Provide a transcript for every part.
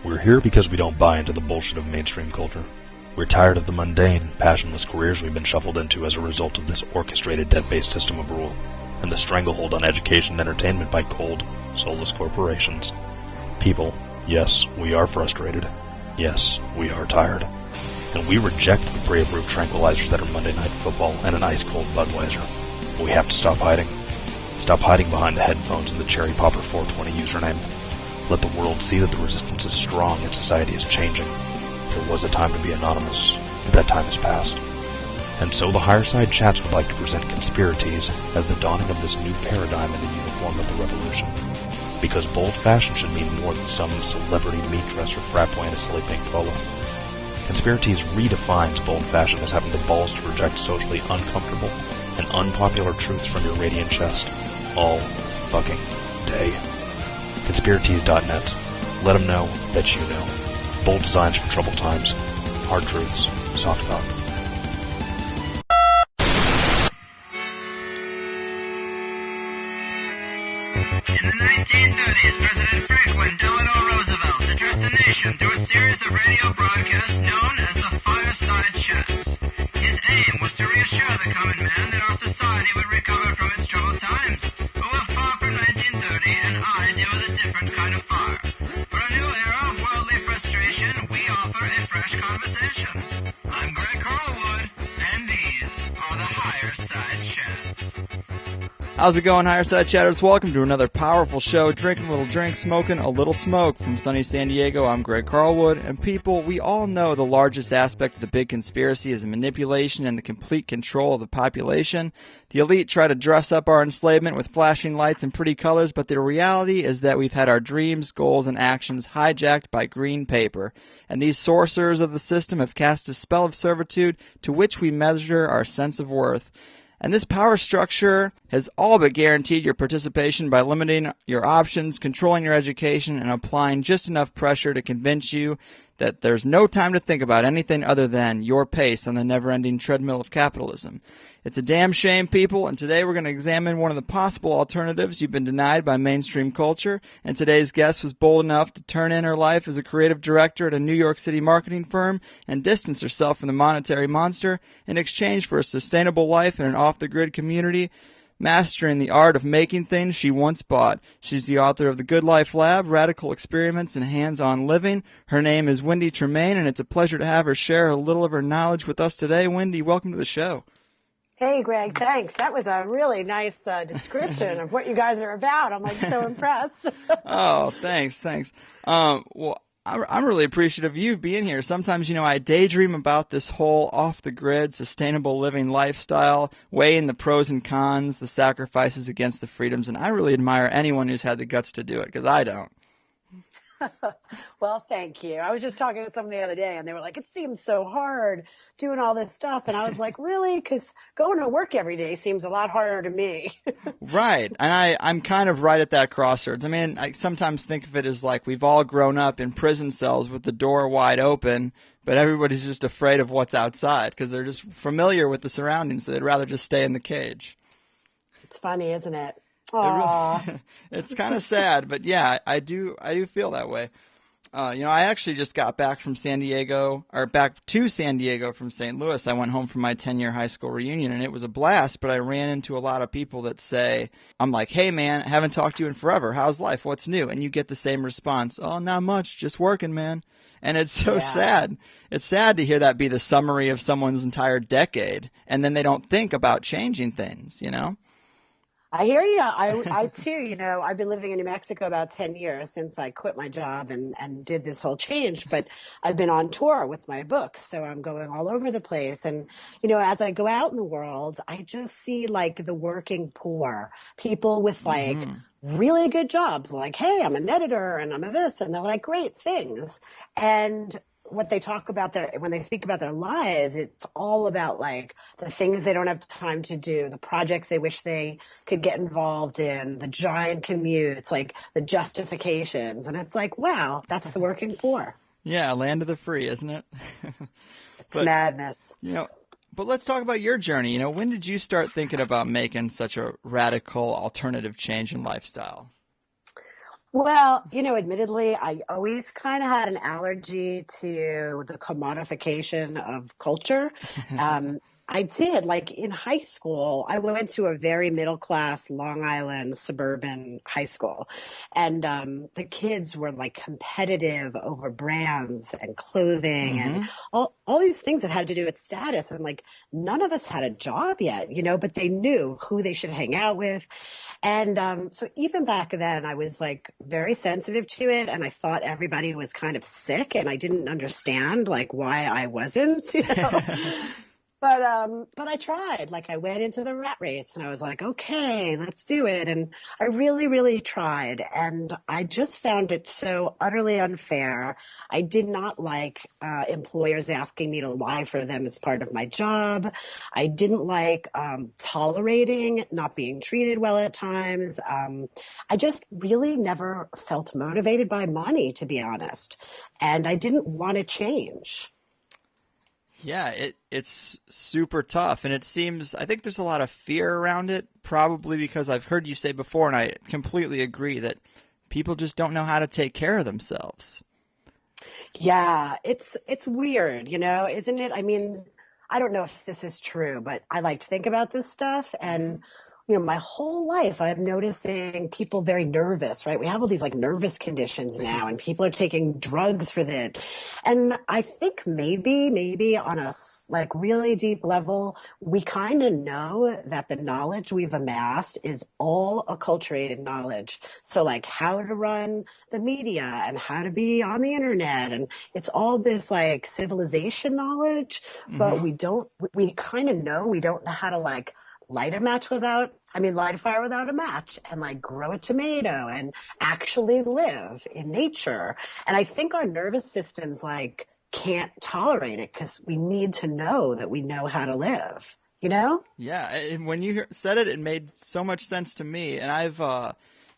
We're here because we don't buy into the bullshit of mainstream culture. We're tired of the mundane, passionless careers we've been shuffled into as a result of this orchestrated, debt-based system of rule, and the stranglehold on education and entertainment by cold, soulless corporations. People, yes, we are frustrated. Yes, we are tired. And we reject the brave root tranquilizers that are Monday Night Football and an ice-cold Budweiser. But we have to stop hiding. Stop hiding behind the headphones and the Cherry Popper 420 username. Let the world see that the resistance is strong and society is changing. There was a time to be anonymous, but that time has passed. And so the Higherside Chats would like to present Conspiracies as the dawning of this new paradigm in the uniform of the revolution. Because bold fashion should mean more than some celebrity meat dresser frat boy in a silly pink polo. Conspiracies redefines bold fashion as having the balls to reject socially uncomfortable and unpopular truths from your radiant chest. All fucking day. Conspiracies.net. Let them know that you know. Bold designs for troubled times. Hard truths. Soft talk. In the 1930s, President Franklin Delano Roosevelt addressed the nation through a series of radio broadcasts known as the Fireside Chats. His aim was to reassure the common man that our society would recover from its troubled times. But we're far from 1930, and I deal with a different kind of fire. For a new era of worldly frustration, we offer a fresh conversation. I'm Greg Carlwood, and these are the Higherside Chats. How's it going, Higherside Chatters? Welcome to another powerful show, drinking a little drink, smoking a little smoke. From sunny San Diego, I'm Greg Carlwood, and people, we all know the largest aspect of the big conspiracy is the manipulation and the complete control of the population. The elite try to dress up our enslavement with flashing lights and pretty colors, but the reality is that we've had our dreams, goals, and actions hijacked by green paper. And these sorcerers of the system have cast a spell of servitude to which we measure our sense of worth. And this power structure has all but guaranteed your participation by limiting your options, controlling your education, and applying just enough pressure to convince you that there's no time to think about anything other than your pace on the never-ending treadmill of capitalism. It's a damn shame, people, and today we're going to examine one of the possible alternatives you've been denied by mainstream culture. And today's guest was bold enough to turn in her life as a creative director at a New York City marketing firm and distance herself from the monetary monster in exchange for a sustainable life in an off-the-grid community, mastering the art of making things she once bought. She's the author of The Good Life Lab, Radical Experiments in Hands-On Living. Her name is Wendy Tremayne, and it's a pleasure to have her share a little of her knowledge with us today. Wendy, welcome to the show. Hey, Greg, thanks. That was a really nice description of what you guys are about. I'm so impressed. Oh, thanks. Well, I'm really appreciative of you being here. Sometimes, I daydream about this whole off-the-grid, sustainable living lifestyle, weighing the pros and cons, the sacrifices against the freedoms, and I really admire anyone who's had the guts to do it, because I don't. Well, thank you. I was just talking to someone the other day, and they were like, it seems so hard doing all this stuff. And I was like, really? Because going to work every day seems a lot harder to me. Right. And I'm kind of right at that crossroads. I mean, I sometimes think of it as like we've all grown up in prison cells with the door wide open, but everybody's just afraid of what's outside because they're just familiar with the surroundings, so they'd rather just stay in the cage. It's funny, isn't it? It's kind of sad, but yeah, I do feel that way. I actually just got back to San Diego from St. Louis. I went home for my 10-year high school reunion, and it was a blast, but I ran into a lot of people that say, I'm like, hey man, I haven't talked to you in forever. How's life? What's new? And you get the same response. Oh, not much. Just working, man. And it's so sad. It's sad to hear that be the summary of someone's entire decade, and then they don't think about changing things, I hear you. I too, I've been living in New Mexico about 10 years since I quit my job and did this whole change, but I've been on tour with my book. So I'm going all over the place. And, as I go out in the world, I just see like the working poor, people with like really good jobs, like, hey, I'm an editor and I'm a this, and they're like great things. And what they talk about when they speak about their lives, it's all about like the things they don't have time to do, the projects they wish they could get involved in, the giant commutes, like the justifications. And it's like, wow, that's the working poor. Yeah, land of the free, isn't it? It's madness. But let's talk about your journey. When did you start thinking about making such a radical alternative change in lifestyle? Well, admittedly, I always kind of had an allergy to the commodification of culture. Um, I did, like in high school, I went to a very middle class Long Island suburban high school. And the kids were like competitive over brands and clothing and Hmm. all these things that had to do with status. And like none of us had a job yet, but they knew who they should hang out with. And so even back then, I was like very sensitive to it, and I thought everybody was kind of sick, and I didn't understand like why I wasn't. But I tried. Like I went into the rat race and I was like, okay, let's do it. And I really, really tried. And I just found it so utterly unfair. I did not like employers asking me to lie for them as part of my job. I didn't like tolerating not being treated well at times. I just really never felt motivated by money, to be honest. And I didn't want to change. Yeah, it's super tough, and I think there's a lot of fear around it, probably because I've heard you say before, and I completely agree that people just don't know how to take care of themselves. Yeah, it's weird, isn't it? I mean, I don't know if this is true, but I like to think about this stuff and my whole life I'm noticing people very nervous, right? We have all these like nervous conditions now and people are taking drugs for that. And I think maybe on a like really deep level, we kind of know that the knowledge we've amassed is all acculturated knowledge. So like how to run the media and how to be on the internet. And it's all this like civilization knowledge, but Hmm. we kind of know we don't know how to like light a fire without a match and like grow a tomato and actually live in nature. And I think our nervous systems like can't tolerate it because we need to know that we know how to live, you know? Yeah, and when you said it, it made so much sense to me, and I've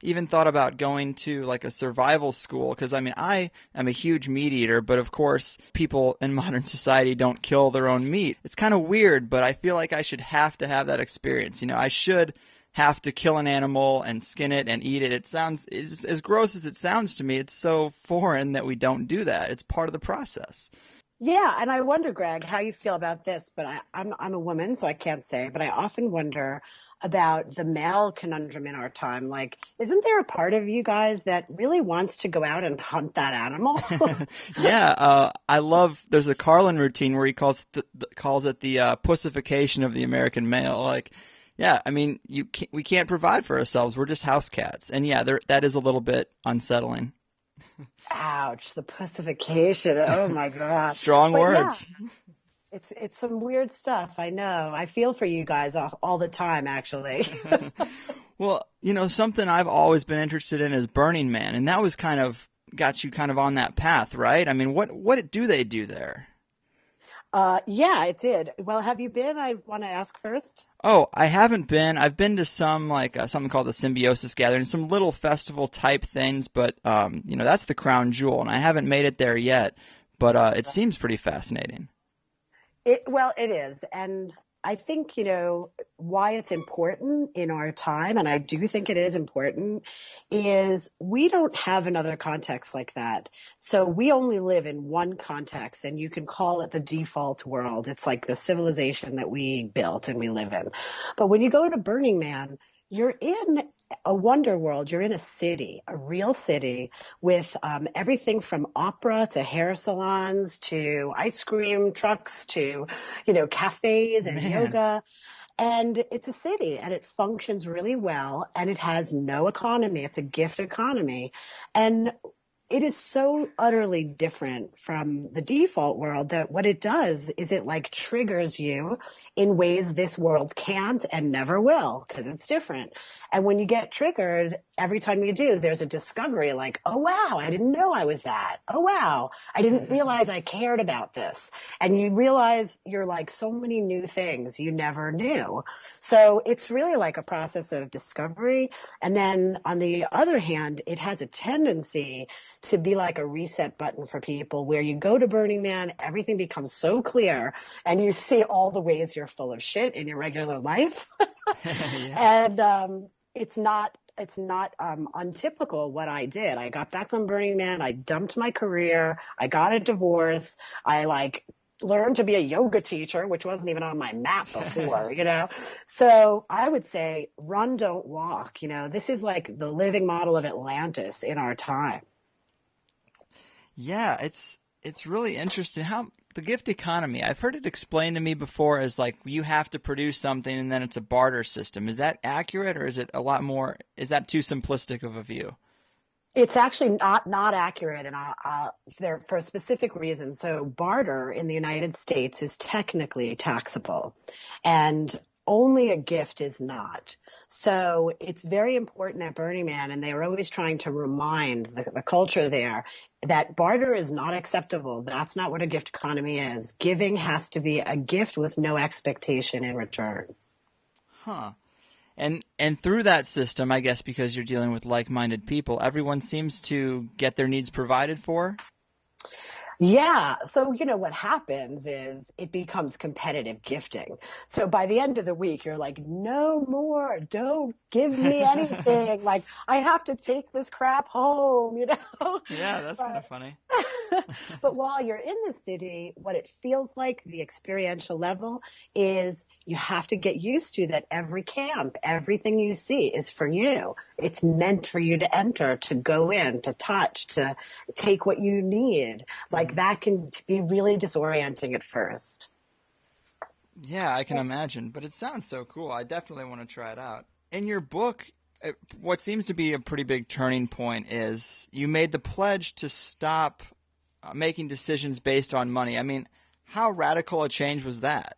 even thought about going to like a survival school because I mean I am a huge meat eater, but of course people in modern society don't kill their own meat. It's kind of weird, but I feel like I should have to have that experience. I should have to kill an animal and skin it and eat it. It sounds as gross as it sounds to me. It's so foreign that we don't do that. It's part of the process. Yeah, and I wonder, Greg, how you feel about this, but I'm a woman, so I can't say, but I often wonder about the male conundrum in our time. Like, isn't there a part of you guys that really wants to go out and hunt that animal? Yeah, I love. There's a Carlin routine where he calls it the pussification of the American male. Like, yeah, I mean, we can't provide for ourselves. We're just house cats, and yeah, that is a little bit unsettling. Ouch, the pussification. Oh my God. Strong But yeah, words. it's some weird stuff. I know. I feel for you guys all the time, actually. Well, something I've always been interested in is Burning Man, and that was kind of got you kind of on that path, right? I mean, what do they do there? Yeah, it did. Well, have you been? I want to ask first. Oh, I haven't been. I've been to some like something called the Symbiosis Gathering, some little festival type things, but that's the crown jewel, and I haven't made it there yet. But it seems pretty fascinating. Well, it is. And I think, why it's important in our time, and I do think it is important, is we don't have another context like that. So we only live in one context, and you can call it the default world. It's like the civilization that we built and we live in. But when you go to Burning Man, you're in a wonder world. You're in a city, a real city with everything from opera to hair salons to ice cream trucks to, cafes and Man. yoga. And it's a city and it functions really well and it has no economy. It's a gift economy. And it is so utterly different from the default world that what it does is it like triggers you in ways this world can't and never will because it's different. And when you get triggered, every time you do, there's a discovery like, oh, wow, I didn't know I was that. Oh, wow, I didn't realize I cared about this. And you realize you're like so many new things you never knew. So it's really like a process of discovery. And then on the other hand, it has a tendency to be like a reset button for people where you go to Burning Man, everything becomes so clear and you see all the ways you're full of shit in your regular life. Yeah. And it's not untypical what I did. I got back from Burning Man. I dumped my career. I got a divorce. I learned to be a yoga teacher, which wasn't even on my map before, So I would say run, don't walk. This is like the living model of Atlantis in our time. Yeah, it's really interesting how the gift economy, I've heard it explained to me before as like you have to produce something and then it's a barter system. Is that accurate, or is it a lot more, is that too simplistic of a view? It's actually not accurate, and there for a specific reason. So barter in the United States is technically taxable, and only a gift is not. So it's very important at Burning Man, and they are always trying to remind the culture there that barter is not acceptable. That's not what a gift economy is. Giving has to be a gift with no expectation in return. Huh. And through that system, I guess because you're dealing with like-minded people, everyone seems to get their needs provided for? Yeah. So, what happens is it becomes competitive gifting. So by the end of the week, you're like, no more, don't give me anything. Like, I have to take this crap home, Yeah, that's kind of funny. But while you're in the city, what it feels like, the experiential level, is you have to get used to that every camp, everything you see is for you. It's meant for you to enter, to go in, to touch, to take what you need. Like that can be really disorienting at first. Yeah, I can imagine, but it sounds so cool. I definitely want to try it out. In your book, what seems to be a pretty big turning point is you made the pledge to stop making decisions based on money. I mean, how radical a change was that?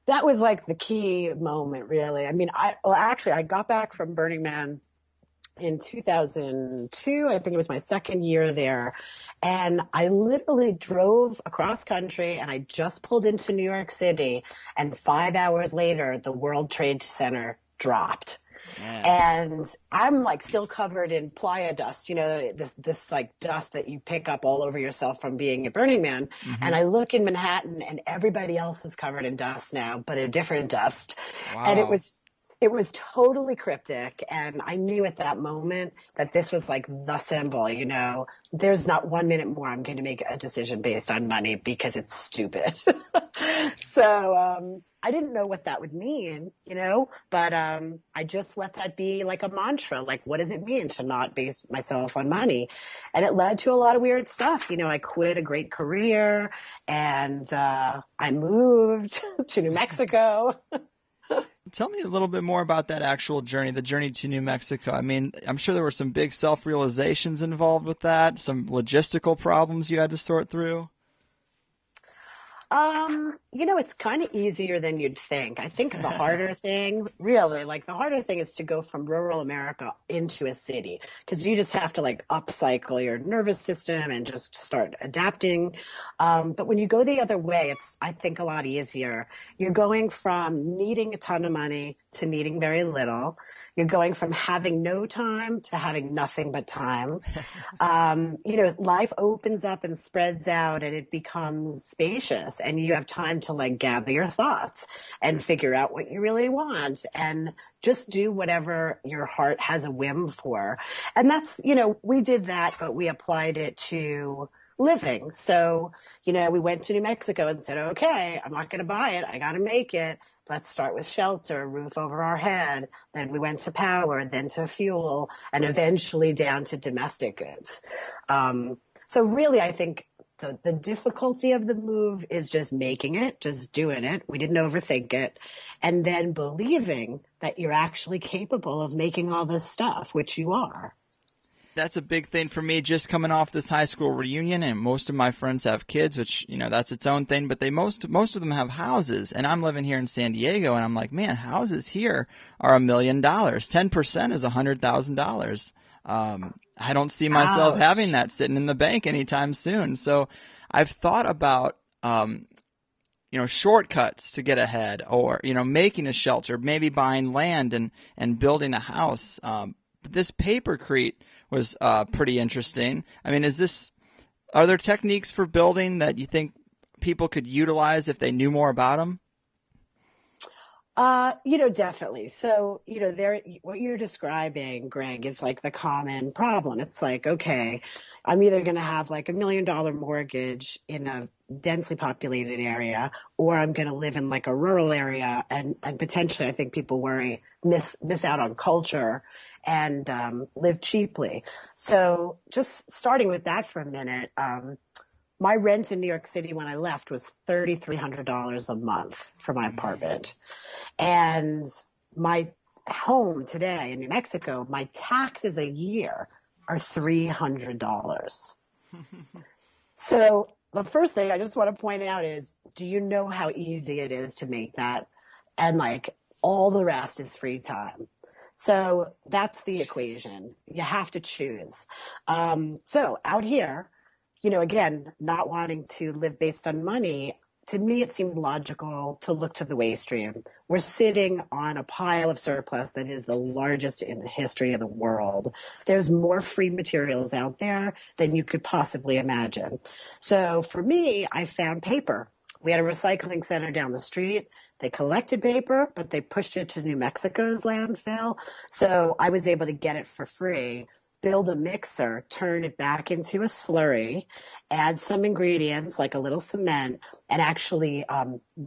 That was like the key moment, really. I mean, I got back from Burning Man in 2002. I think it was my second year there. And I literally drove across country, and I just pulled into New York City, and 5 hours later, the World Trade Center dropped. Man. And I'm like still covered in playa dust, this like dust that you pick up all over yourself from being at Burning Man. Mm-hmm. And I look in Manhattan, and everybody else is covered in dust now, but a different dust. Wow. And it was totally cryptic. And I knew at that moment that this was like the symbol, there's not 1 minute more I'm going to make a decision based on money because it's stupid. So, I didn't know what that would mean, but I just let that be like a mantra. Like, what does it mean to not base myself on money? And it led to a lot of weird stuff. I quit a great career, and I moved to New Mexico. Tell me a little bit more about that actual journey, the journey to New Mexico. I mean, I'm sure there were some big self-realizations involved with that, some logistical problems you had to sort through. It's kind of easier than you'd think. I think the harder thing, really, the harder thing is to go from rural America into a city, because you just have to upcycle your nervous system and just start adapting. But when you go the other way, it's, I think, a lot easier. You're going from needing a ton of money to needing very little. You're going from having no time to having nothing but time. Life opens up and spreads out, and it becomes spacious, and you have time to gather your thoughts and figure out what you really want and just do whatever your heart has a whim for. And that's, we did that, but we applied it to living. So, we went to New Mexico and said, okay, I'm not going to buy it. I got to make it. Let's start with shelter, roof over our head. Then we went to power, then to fuel, and eventually down to domestic goods. So really, I think the difficulty of the move is just making it, just doing it. We didn't overthink it. And then believing that you're actually capable of making all this stuff, which you are. That's a big thing for me, just coming off this high school reunion, and most of my friends have kids, which, that's its own thing, but most of them have houses, and I'm living here in San Diego, and I'm like, man, houses here are $1 million. 10% is $100,000. I don't see myself having that sitting in the bank anytime soon. So I've thought about, shortcuts to get ahead, or, making a shelter, maybe buying land and building a house. But this papercrete was pretty interesting. I mean, are there techniques for building that you think people could utilize if they knew more about them? Definitely. So, what you're describing, Greg, is like the common problem. It's like, okay, I'm either going to have like $1 million mortgage in a densely populated area, or I'm going to live in like a rural area, and potentially I think people miss out on culture and live cheaply. So just starting with that for a minute, my rent in New York City when I left was $3,300 a month for my apartment. And my home today in New Mexico, my taxes a year are $300. So the first thing I just want to point out is, do you know how easy it is to make that? And like all the rest is free time. So that's the equation. You have to choose. So out here, again, not wanting to live based on money, to me, it seemed logical to look to the waste stream. We're sitting on a pile of surplus that is the largest in the history of the world. There's more free materials out there than you could possibly imagine. So for me, I found paper. We had a recycling center down the street. They collected paper, but they pushed it to New Mexico's landfill. So I was able to get it for free, build a mixer, turn it back into a slurry, add some ingredients like a little cement, and actually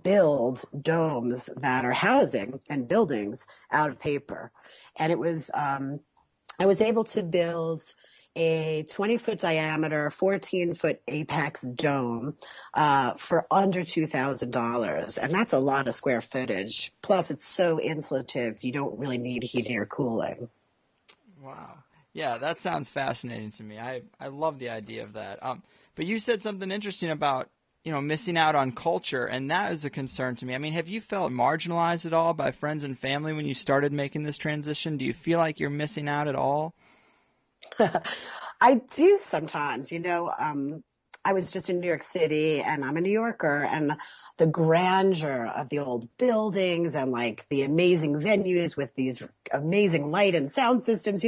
build domes that are housing and buildings out of paper. And it was, I was able to build a 20-foot diameter, 14-foot apex dome for under $2,000. And that's a lot of square footage. Plus, it's so insulative, you don't really need heating or cooling. Wow. Yeah, that sounds fascinating to me. I love the idea of that. But you said something interesting about, missing out on culture, and that is a concern to me. I mean, have you felt marginalized at all by friends and family when you started making this transition? Do you feel like you're missing out at all? I do sometimes. I was just in New York City, and I'm a New Yorker, and the grandeur of the old buildings and like the amazing venues with these amazing light and sound systems,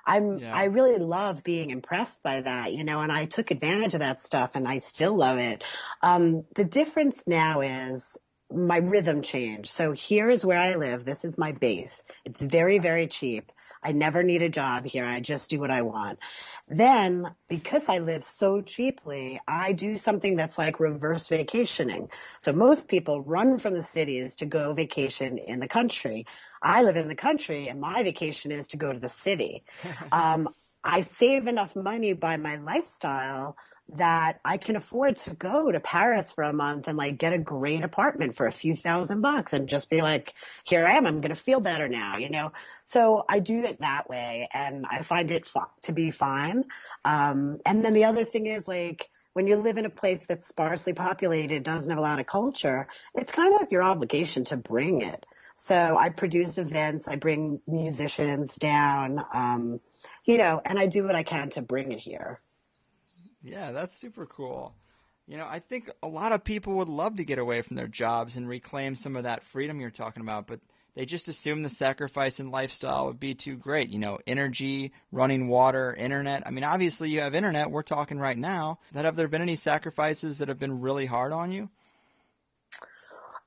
I really love being impressed by that, and I took advantage of that stuff and I still love it. The difference now is my rhythm changed. So here is where I live. This is my base. It's very, very cheap. I never need a job here. I just do what I want. Then, because I live so cheaply, I do something that's like reverse vacationing. So most people run from the cities to go vacation in the country. I live in the country, and my vacation is to go to the city. I save enough money by my lifestyle that I can afford to go to Paris for a month and like get a great apartment for a few $1,000 and just be like, here I am, I'm going to feel better now, So I do it that way, and I find it to be fine. And then the other thing is, like, when you live in a place that's sparsely populated, doesn't have a lot of culture, it's kind of your obligation to bring it. So I produce events, I bring musicians down, and I do what I can to bring it here. Yeah, that's super cool. I think a lot of people would love to get away from their jobs and reclaim some of that freedom you're talking about, but they just assume the sacrifice in lifestyle would be too great. Energy, running water, internet. I mean, obviously you have internet. We're talking right now. Have there been any sacrifices that have been really hard on you?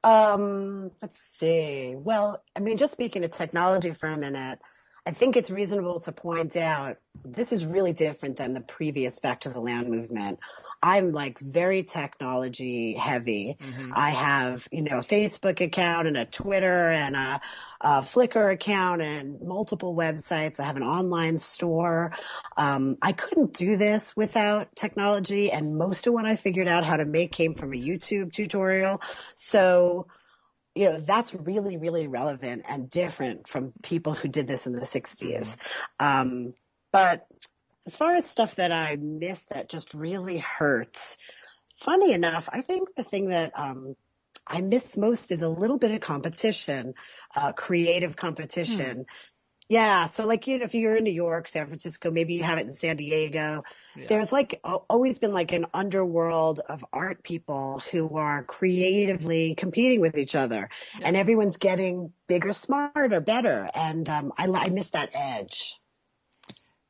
Let's see. Well, I mean, just speaking of technology for a minute, I think it's reasonable to point out this is really different than the previous Back to the Land movement. I'm like very technology heavy. Mm-hmm. I have, a Facebook account and a Twitter and a Flickr account and multiple websites. I have an online store. I couldn't do this without technology, and most of what I figured out how to make came from a YouTube tutorial. So that's really, really relevant and different from people who did this in the 60s. But as far as stuff that I missed that just really hurts, funny enough, I think the thing that I miss most is a little bit of competition, creative competition. Yeah. So like, if you're in New York, San Francisco, maybe you have it in San Diego. Yeah. There's like always been like an underworld of art people who are creatively competing with each other, and everyone's getting bigger, smarter, better. And I miss that edge.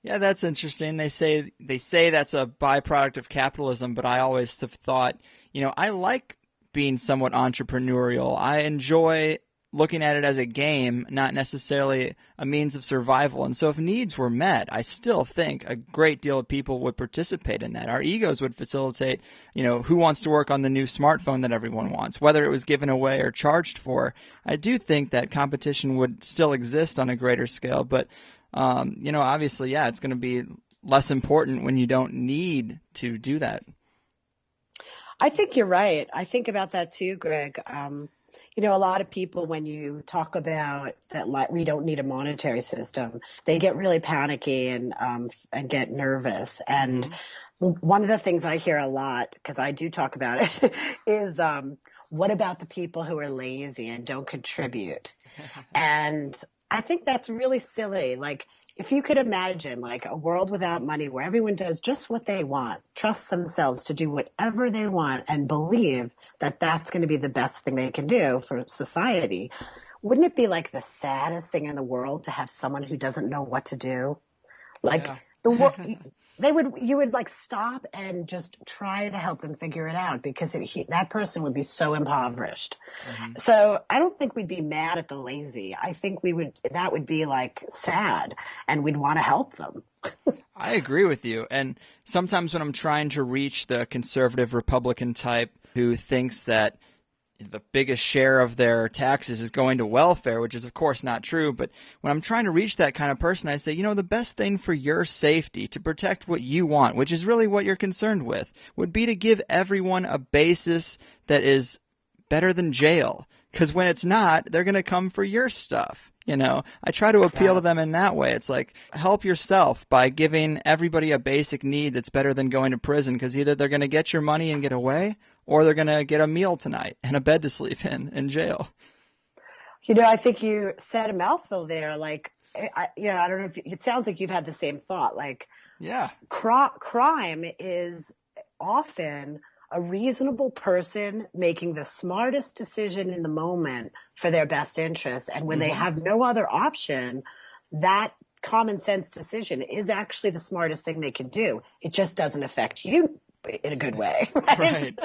Yeah, that's interesting. They say that's a byproduct of capitalism, but I always have thought, I like being somewhat entrepreneurial. I enjoy looking at it as a game, not necessarily a means of survival. And so if needs were met, I still think a great deal of people would participate in that. Our egos would facilitate, who wants to work on the new smartphone that everyone wants, whether it was given away or charged for. I do think that competition would still exist on a greater scale, but, obviously, yeah, it's going to be less important when you don't need to do that. I think you're right. I think about that too, Greg. A lot of people, when you talk about that, like, we don't need a monetary system, they get really panicky and get nervous. And one of the things I hear a lot, because I do talk about it, is what about the people who are lazy and don't contribute? And I think that's really silly. Like, if you could imagine like a world without money where everyone does just what they want, trust themselves to do whatever they want, and believe that that's going to be the best thing they can do for society, wouldn't it be like the saddest thing in the world to have someone who doesn't know what to do? Like you would like stop and just try to help them figure it out, because that person would be so impoverished. So I don't think we'd be mad at the lazy. I think that would be like sad, and we'd want to help them. I agree with you. And sometimes when I'm trying to reach the conservative Republican type who thinks that the biggest share of their taxes is going to welfare, which is of course not true. But when I'm trying to reach that kind of person, I say, the best thing for your safety, to protect what you want, which is really what you're concerned with, would be to give everyone a basis that is better than jail. Because when it's not, they're going to come for your stuff. I try to appeal to them in that way. It's like, help yourself by giving everybody a basic need that's better than going to prison, because either they're going to get your money and get away, or they're going to get a meal tonight and a bed to sleep in jail. I think you said a mouthful there. Like, I don't know if it sounds like you've had the same thought. Like, yeah, crime is often a reasonable person making the smartest decision in the moment for their best interest. And when they have no other option, that common sense decision is actually the smartest thing they can do. It just doesn't affect you in a good way. Right?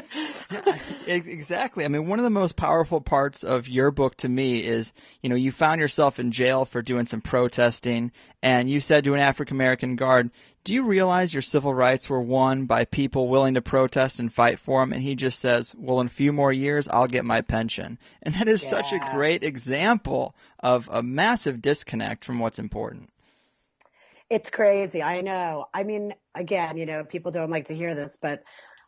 Yeah, exactly. I mean, one of the most powerful parts of your book to me is, you found yourself in jail for doing some protesting, and you said to an African-American guard, do you realize your civil rights were won by people willing to protest and fight for them? And he just says, well, in a few more years, I'll get my pension. And that is such a great example of a massive disconnect from what's important. It's crazy. I know. I mean, again, people don't like to hear this, but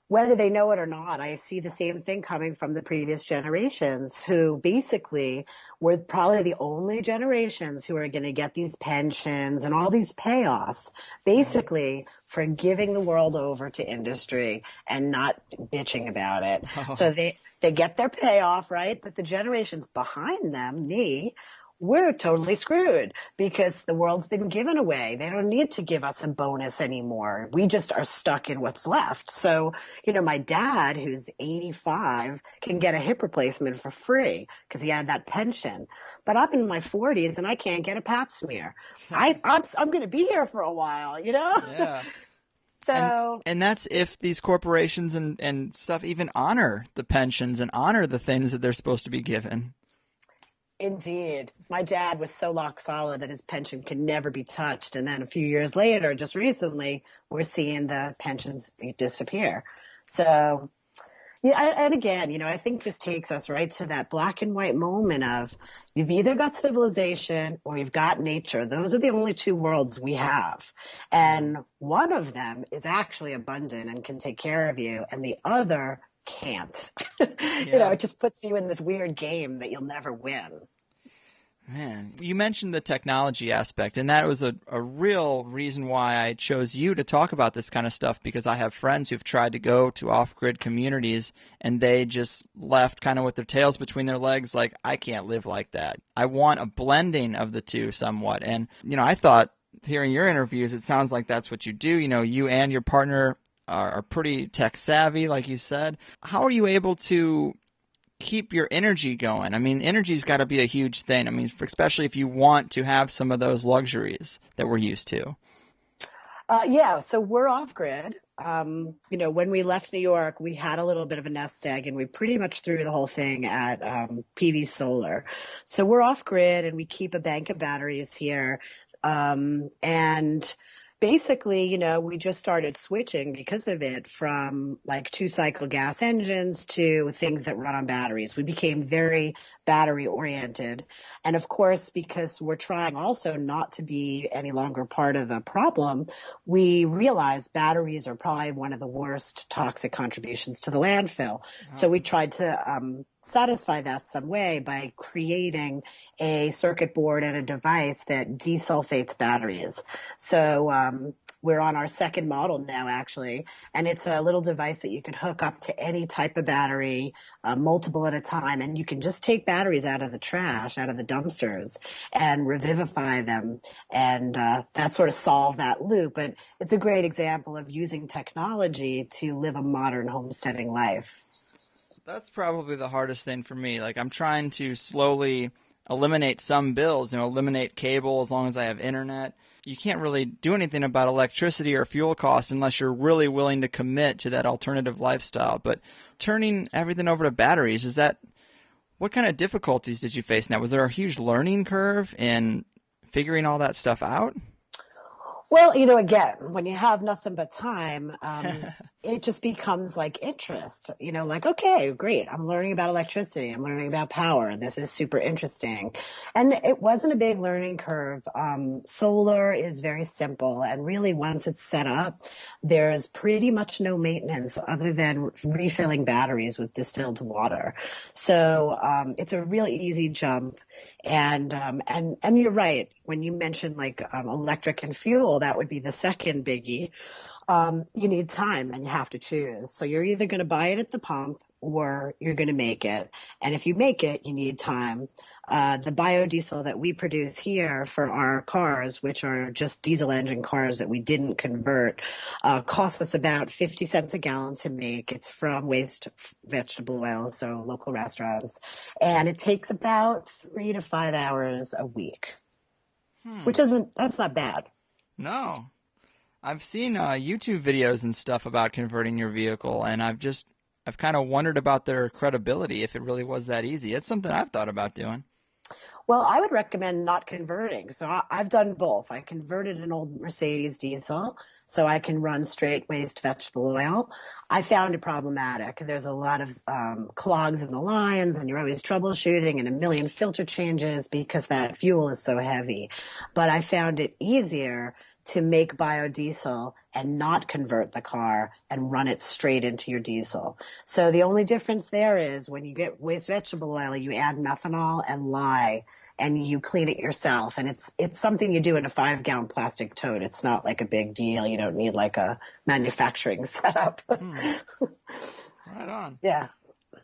whether they know it or not, I see the same thing coming from the previous generations, who basically were probably the only generations who are going to get these pensions and all these payoffs, basically for giving the world over to industry and not bitching about it. So they get their payoff, right? But the generations behind them, me, we're totally screwed because the world's been given away. They don't need to give us a bonus anymore. We just are stuck in what's left. So, my dad, who's 85, can get a hip replacement for free because he had that pension. But I'm in my 40s and I can't get a pap smear. I'm going to be here for a while, Yeah. So, and that's if these corporations and stuff even honor the pensions and honor the things that they're supposed to be given. Indeed. My dad was so rock solid that his pension could never be touched. And then a few years later, just recently, we're seeing the pensions disappear. So, yeah, and again, I think this takes us right to that black and white moment of you've either got civilization or you've got nature. Those are the only two worlds we have. And one of them is actually abundant and can take care of you, and the other can't. It just puts you in this weird game that you'll never win. Man, you mentioned the technology aspect, and that was a real reason why I chose you to talk about this kind of stuff, because I have friends who've tried to go to off-grid communities, and they just left kind of with their tails between their legs, like, I can't live like that. I want a blending of the two somewhat. And, I thought, hearing your interviews, it sounds like that's what you do. You and your partner are pretty tech savvy, like you said. How are you able to keep your energy going? I mean, energy's got to be a huge thing. I mean, especially if you want to have some of those luxuries that we're used to. So we're off grid. when we left New York, we had a little bit of a nest egg, and we pretty much threw the whole thing at PV solar. So we're off grid, and we keep a bank of batteries here. And basically, we just started switching because of it from like 2-cycle gas engines to things that run on batteries. We became very battery oriented. And of course, because we're trying also not to be any longer part of the problem, we realized batteries are probably one of the worst toxic contributions to the landfill. So we tried to satisfy that some way by creating a circuit board and a device that desulfates batteries. So we're on our second model now, actually, and it's a little device that you can hook up to any type of battery, multiple at a time, and you can just take batteries out of the trash, out of the dumpsters, and revivify them, and that sort of solve that loop. But it's a great example of using technology to live a modern homesteading life. That's probably the hardest thing for me. Like, I'm trying to slowly eliminate some bills, eliminate cable as long as I have internet. You can't really do anything about electricity or fuel costs unless you're really willing to commit to that alternative lifestyle. But turning everything over to batteries, what kind of difficulties did you face now? Was there a huge learning curve in figuring all that stuff out? Well, again, when you have nothing but time, it just becomes like interest, like, okay, great. I'm learning about electricity. I'm learning about power. This is super interesting. And it wasn't a big learning curve. Solar is very simple. And really, once it's set up, there's pretty much no maintenance other than refilling batteries with distilled water. So it's a really easy jump. And you're right. When you mentioned like electric and fuel, that would be the second biggie. You need time and you have to choose. So you're either going to buy it at the pump or you're going to make it. And if you make it, you need time. The biodiesel that we produce here for our cars, which are just diesel engine cars that we didn't convert, costs us about 50 cents a gallon to make. It's from waste vegetable oil, so local restaurants. And it takes about 3 to 5 hours a week, that's not bad. No. I've seen YouTube videos and stuff about converting your vehicle, and I've kind of wondered about their credibility, if it really was that easy. It's something I've thought about doing. Well, I would recommend not converting. So I've done both. I converted an old Mercedes diesel so I can run straight waste vegetable oil. I found it problematic. There's a lot of clogs in the lines, and you're always troubleshooting and a million filter changes because that fuel is so heavy. But I found it easier to make biodiesel and not convert the car and run it straight into your diesel. So the only difference there is when you get waste vegetable oil, you add methanol and lye and you clean it yourself. And it's something you do in a 5-gallon plastic tote. It's not like a big deal. You don't need like a manufacturing setup. Right on. Yeah.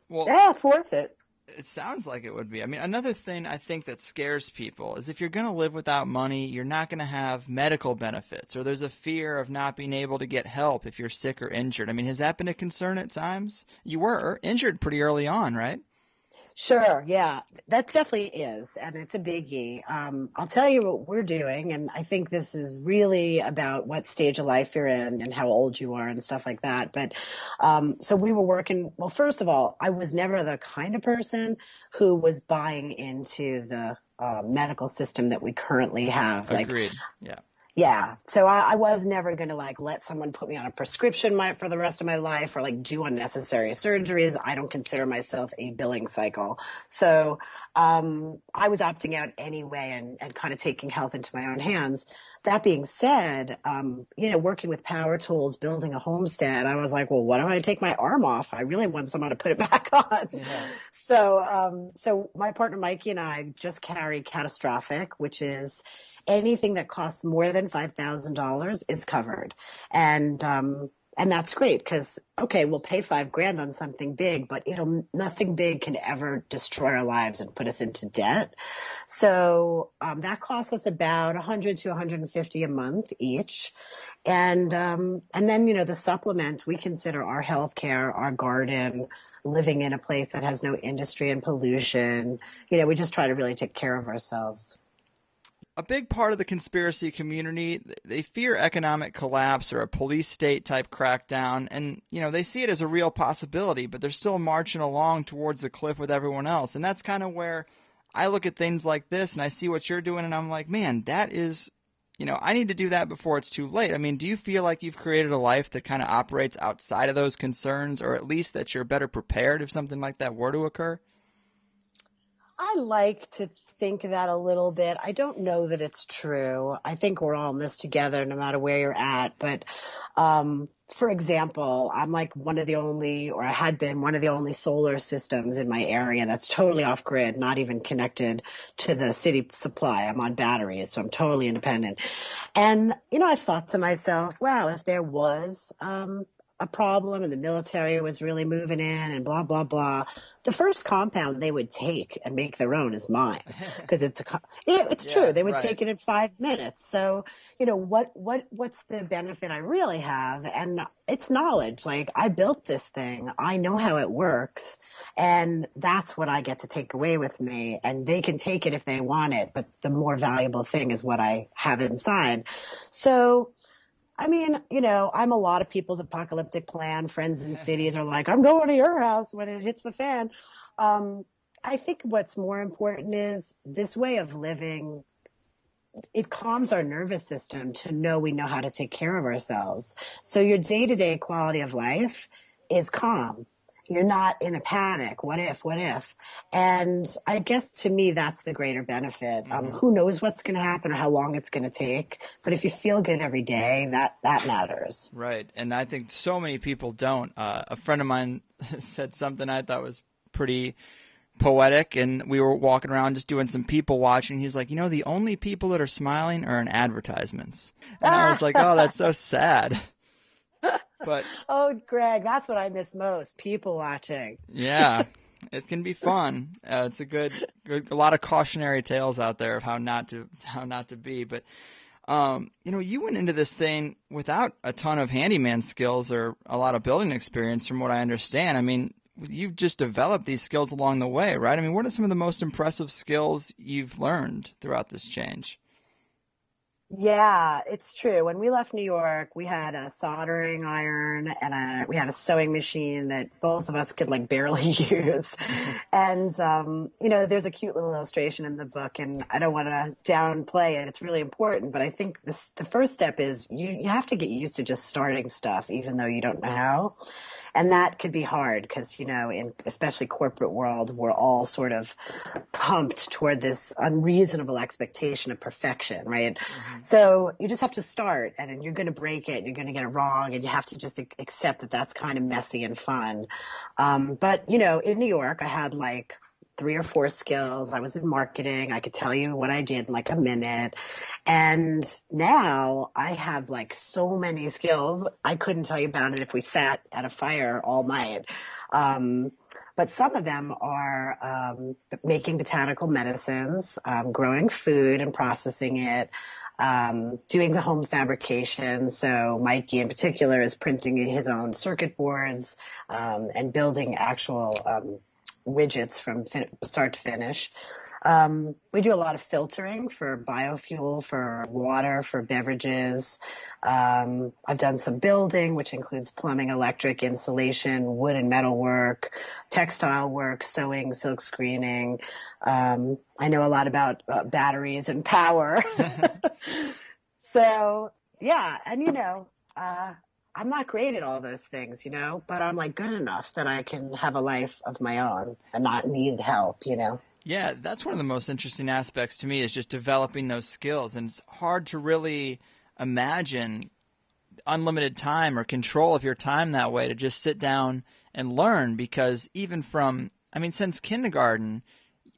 Well, yeah, it's worth it. It sounds like it would be. I mean, another thing I think that scares people is if you're going to live without money, you're not going to have medical benefits, or there's a fear of not being able to get help if you're sick or injured. I mean, has that been a concern at times? You were injured pretty early on, right? Sure. Yeah, that definitely is. And it's a biggie. I'll tell you what we're doing. And I think this is really about what stage of life you're in and how old you are and stuff like that. But so we were working. Well, first of all, I was never the kind of person who was buying into the medical system that we currently have. Agreed. Yeah. Yeah. So I was never going to like let someone put me on a prescription for the rest of my life or like do unnecessary surgeries. I don't consider myself a billing cycle. So I was opting out anyway and kind of taking health into my own hands. That being said, working with power tools, building a homestead, I was like, well, what if I take my arm off? I really want someone to put it back on. Yeah. So my partner Mikey and I just carry catastrophic, which is anything that costs more than $5,000 is covered. And that's great because, okay, we'll pay $5,000 on something big, but nothing big can ever destroy our lives and put us into debt. So that costs us about $100 to $150 a month each. And then, the supplements, we consider our healthcare, our garden, living in a place that has no industry and pollution. We just try to really take care of ourselves. a big part of the conspiracy community, they fear economic collapse or a police state type crackdown, and they see it as a real possibility, but they're still marching along towards the cliff with everyone else. And that's kind of where I look at things like this and I see what you're doing and I'm like, man, that is, I need to do that before it's too late. I mean, do you feel like you've created a life that kind of operates outside of those concerns, or at least that you're better prepared if something like that were to occur? I like to think that a little bit. I don't know that it's true. I think we're all in this together no matter where you're at. But, for example, I'm like one of the only, or I had been one of the only solar systems in my area that's totally off grid, not even connected to the city supply. I'm on batteries, so I'm totally independent. And, I thought to myself, wow, if there was, a problem and the military was really moving in and blah, blah, blah, the first compound they would take and make their own is mine, because it's true. They would take it in 5 minutes. So, what's the benefit I really have? And it's knowledge. Like, I built this thing. I know how it works. And that's what I get to take away with me. And they can take it if they want it. But the more valuable thing is what I have inside. So, I mean, I'm a lot of people's apocalyptic plan. Friends in cities are like, I'm going to your house when it hits the fan. I think what's more important is this way of living. It calms our nervous system to know we know how to take care of ourselves. So your day-to-day quality of life is calm. You're not in a panic. What if? And I guess to me, that's the greater benefit. Who knows what's going to happen or how long it's going to take. But if you feel good every day, that matters. Right. And I think so many people don't. A friend of mine said something I thought was pretty poetic, and we were walking around just doing some people watching. He's like, the only people that are smiling are in advertisements. And I was like, oh, that's so sad. But oh, Greg, that's what I miss most, people watching. Yeah, it can be fun. It's a lot of cautionary tales out there of how not to be. But you went into this thing without a ton of handyman skills or a lot of building experience, from what I understand. I mean, you've just developed these skills along the way, right? I mean, what are some of the most impressive skills you've learned throughout this change? Yeah, it's true. When we left New York, we had a soldering iron and we had a sewing machine that both of us could barely use. And, there's a cute little illustration in the book, and I don't want to downplay it. It's really important. But I think the first step is you have to get used to just starting stuff, even though you don't know how. And that could be hard because, in especially corporate world, we're all sort of pumped toward this unreasonable expectation of perfection, right? Mm-hmm. So you just have to start, and you're going to break it, and you're going to get it wrong, and you have to just accept that that's kind of messy and fun. But, in New York, I had 3 or 4 skills. I was in marketing. I could tell you what I did in a minute. And now I have so many skills. I couldn't tell you about it if we sat at a fire all night. But some of them are making botanical medicines, growing food and processing it, doing the home fabrication. So Mikey in particular is printing his own circuit boards and building actual widgets from start to finish. We do a lot of filtering for biofuel, for water, for beverages. I've done some building, which includes plumbing, electric, insulation, wood and metal work, textile work, sewing, silk screening. I know a lot about batteries and power. So, yeah, and I'm not great at all those things, but I'm good enough that I can have a life of my own and not need help, Yeah, that's one of the most interesting aspects to me, is just developing those skills. And it's hard to really imagine unlimited time or control of your time that way, to just sit down and learn, because even since kindergarten,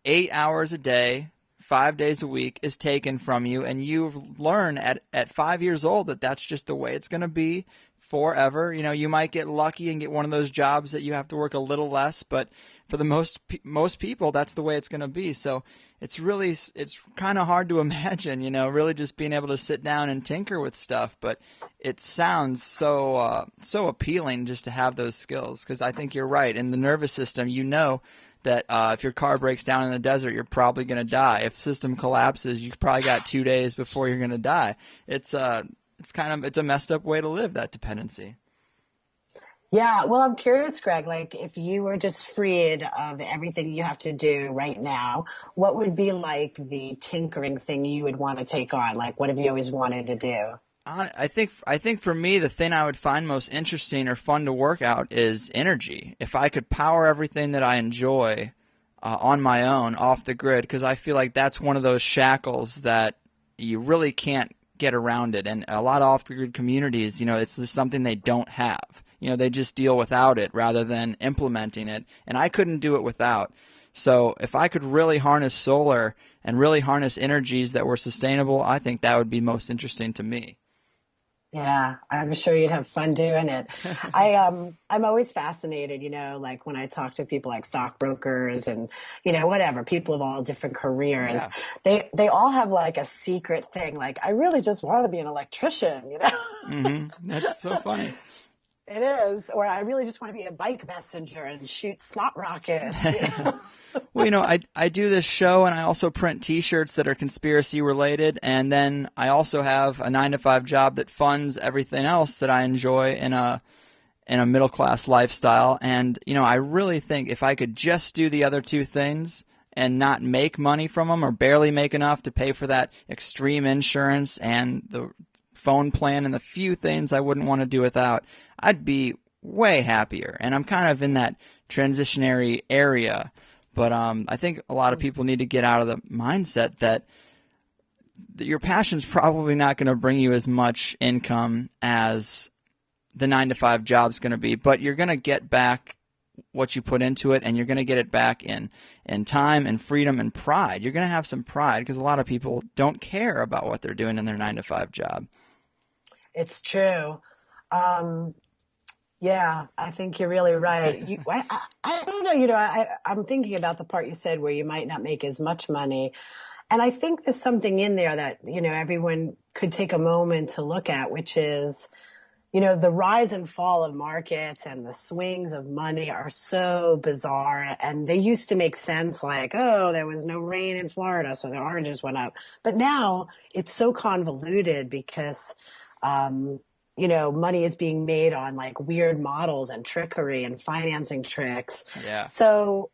8 hours a day, 5 days a week is taken from you, and you learn at 5 years old that that's just the way it's going to be forever. You might get lucky and get one of those jobs that you have to work a little less, but for the most people, that's the way it's going to be. So it's kind of hard to imagine, really just being able to sit down and tinker with stuff. But it sounds so appealing just to have those skills, because I think you're right. In the nervous system, that if your car breaks down in the desert, you're probably going to die. If the system collapses, you probably got 2 days before you're going to die. It's a messed up way to live, that dependency. Yeah, well, I'm curious, Greg, like if you were just freed of everything you have to do right now, what would be like the tinkering thing you would want to take on? Like, what have you always wanted to do? I think for me, the thing I would find most interesting or fun to work out is energy. If I could power everything that I enjoy on my own, off the grid, because I feel like that's one of those shackles that you really can't get around it. And a lot of off-the-grid communities, it's just something they don't have. They just deal without it rather than implementing it. And I couldn't do it without. So if I could really harness solar and really harness energies that were sustainable, I think that would be most interesting to me. Yeah, I'm sure you'd have fun doing it. I'm always fascinated, like when I talk to people like stockbrokers and, whatever, people of all different careers, they all have like a secret thing. Like, I really just want to be an electrician, Mm-hmm. That's so funny. It is. Or I really just want to be a bike messenger and shoot slot rockets. Well, I do this show and I also print T-shirts that are conspiracy related, and then I also have a 9-to-5 job that funds everything else that I enjoy in a middle class lifestyle. And I really think if I could just do the other two things and not make money from them or barely make enough to pay for that extreme insurance and the phone plan and the few things I wouldn't want to do without, I'd be way happier. And I'm kind of in that transitionary area. But I think a lot of people need to get out of the mindset that your passion's probably not going to bring you as much income as the 9-to-5 job's going to be. But you're going to get back what you put into it, and you're going to get it back in time and freedom and pride. You're going to have some pride because a lot of people don't care about what they're doing in their 9-to-5 job. It's true. Yeah, I think you're really right. I don't know, I'm thinking about the part you said where you might not make as much money. And I think there's something in there that, everyone could take a moment to look at, which is, the rise and fall of markets and the swings of money are so bizarre. And they used to make sense, like, oh, there was no rain in Florida, so the oranges went up. But now it's so convoluted because, money is being made on like weird models and trickery and financing tricks. Yeah. So,